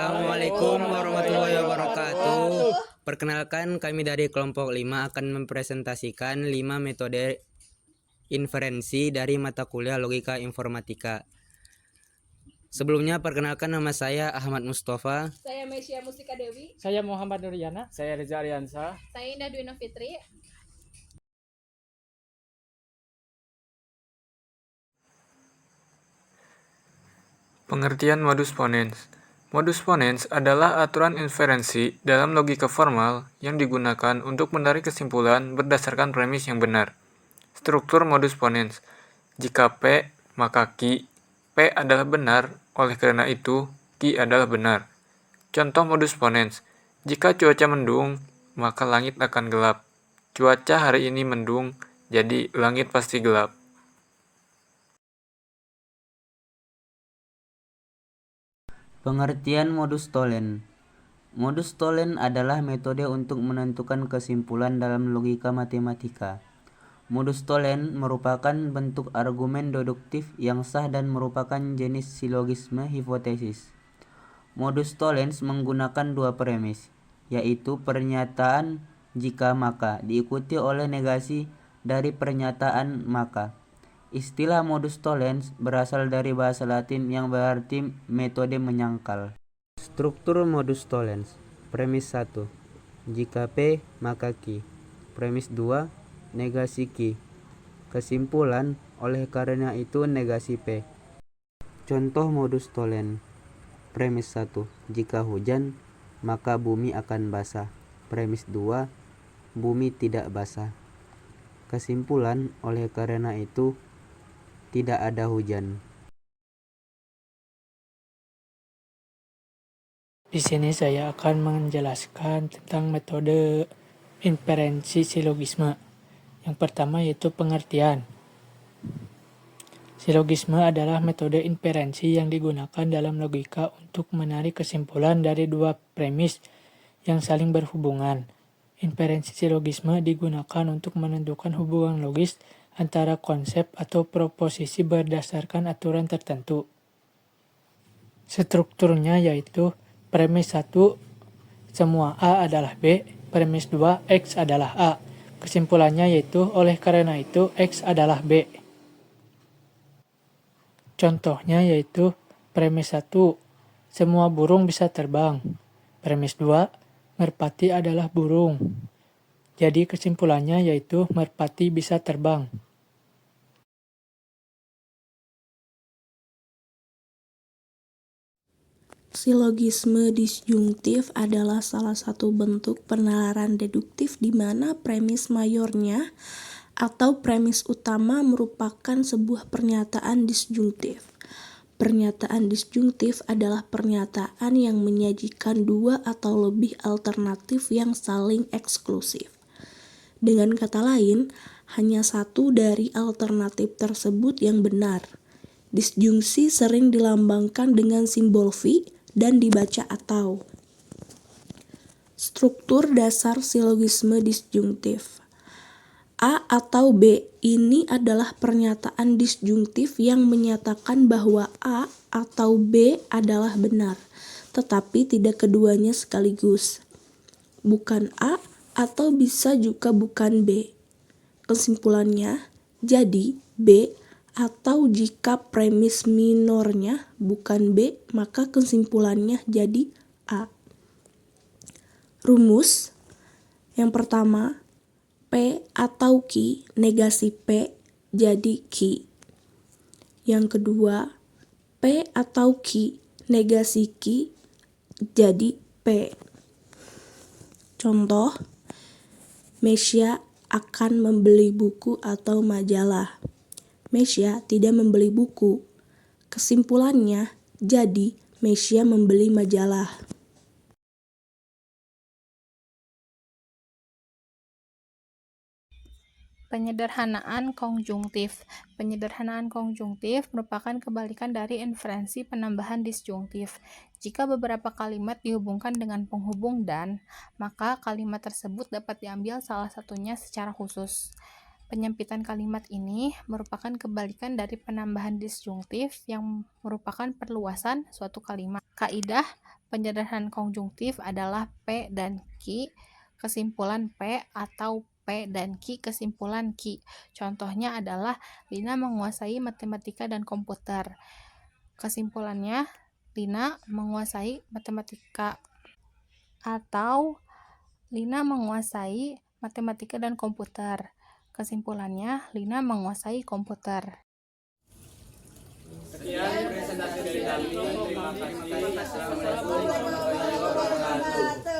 Assalamualaikum warahmatullahi wabarakatuh. Perkenalkan, kami dari kelompok 5 akan mempresentasikan 5 metode inferensi dari mata kuliah Logika Informatika. Sebelumnya perkenalkan, nama saya Ahmad Mustafa. Saya Mesya Mustika Dewi. Saya Muhammad Nuriana. Saya Reza Ariansa. Saya Indah Dwi Fitri. Pengertian modus ponens. Modus ponens adalah aturan inferensi dalam logika formal yang digunakan untuk menarik kesimpulan berdasarkan premis yang benar. Struktur modus ponens. Jika P, maka Q. P adalah benar, oleh karena itu Q adalah benar. Contoh modus ponens. Jika cuaca mendung, maka langit akan gelap. Cuaca hari ini mendung, jadi langit pasti gelap. Pengertian modus tolen. Modus tolen adalah metode untuk menentukan kesimpulan dalam logika matematika. Modus tolen merupakan bentuk argumen deduktif yang sah dan merupakan jenis silogisme hipotesis. Modus tollens menggunakan dua premis, yaitu pernyataan jika maka diikuti oleh negasi dari pernyataan maka. Istilah modus tollens berasal dari bahasa Latin yang berarti metode menyangkal. Struktur modus tollens. Premis 1. Jika P, maka Q. Premis 2. Negasi Q. Kesimpulan, oleh karena itu negasi P. Contoh modus tollens. Premis 1. Jika hujan, maka bumi akan basah. Premis 2. Bumi tidak basah. Kesimpulan, oleh karena itu tidak ada hujan. Di sini saya akan menjelaskan tentang metode inferensi silogisme. Yang pertama yaitu pengertian. Silogisme adalah metode inferensi yang digunakan dalam logika untuk menarik kesimpulan dari dua premis yang saling berhubungan. Inferensi silogisme digunakan untuk menentukan hubungan logis antara konsep atau proposisi berdasarkan aturan tertentu. Strukturnya yaitu premis 1, semua A adalah B. Premis 2, X adalah A. Kesimpulannya yaitu oleh karena itu X adalah B. Contohnya yaitu premis 1, semua burung bisa terbang. Premis 2, merpati adalah burung. Jadi kesimpulannya yaitu merpati bisa terbang. Silogisme disjungtif adalah salah satu bentuk penalaran deduktif di mana premis mayornya atau premis utama merupakan sebuah pernyataan disjungtif. Pernyataan disjungtif adalah pernyataan yang menyajikan dua atau lebih alternatif yang saling eksklusif. Dengan kata lain, hanya satu dari alternatif tersebut yang benar. Disjungsi sering dilambangkan dengan simbol V dan dibaca atau. Struktur dasar silogisme disjungtif. A atau B ini adalah pernyataan disjungtif yang menyatakan bahwa A atau B adalah benar, tetapi tidak keduanya sekaligus. Bukan A atau bisa juga bukan B. Kesimpulannya, jadi B atau jika premis minornya bukan B, maka kesimpulannya jadi A. Rumus yang pertama, P atau Q negasi P jadi Q. Yang kedua, P atau Q negasi Q jadi P. Contoh, Mesya akan membeli buku atau majalah. Mesya tidak membeli buku. Kesimpulannya, jadi Mesya membeli majalah. Penyederhanaan konjungtif. Penyederhanaan konjungtif merupakan kebalikan dari inferensi penambahan disjungtif. Jika beberapa kalimat dihubungkan dengan penghubung dan, maka kalimat tersebut dapat diambil salah satunya secara khusus. Penyempitan kalimat ini merupakan kebalikan dari penambahan disjungtif yang merupakan perluasan suatu kalimat. Kaidah Penyederhanaan konjungtif adalah P dan Q, kesimpulan P atau P dan Q, kesimpulan Q. Contohnya adalah Lina menguasai matematika dan komputer. Kesimpulannya, Lina menguasai matematika atau Lina menguasai matematika dan komputer. Kesimpulannya, Lina menguasai komputer. Sekian presentasi dari kami. Terima kasih. Assalamualaikum warahmatullahi wabarakatuh.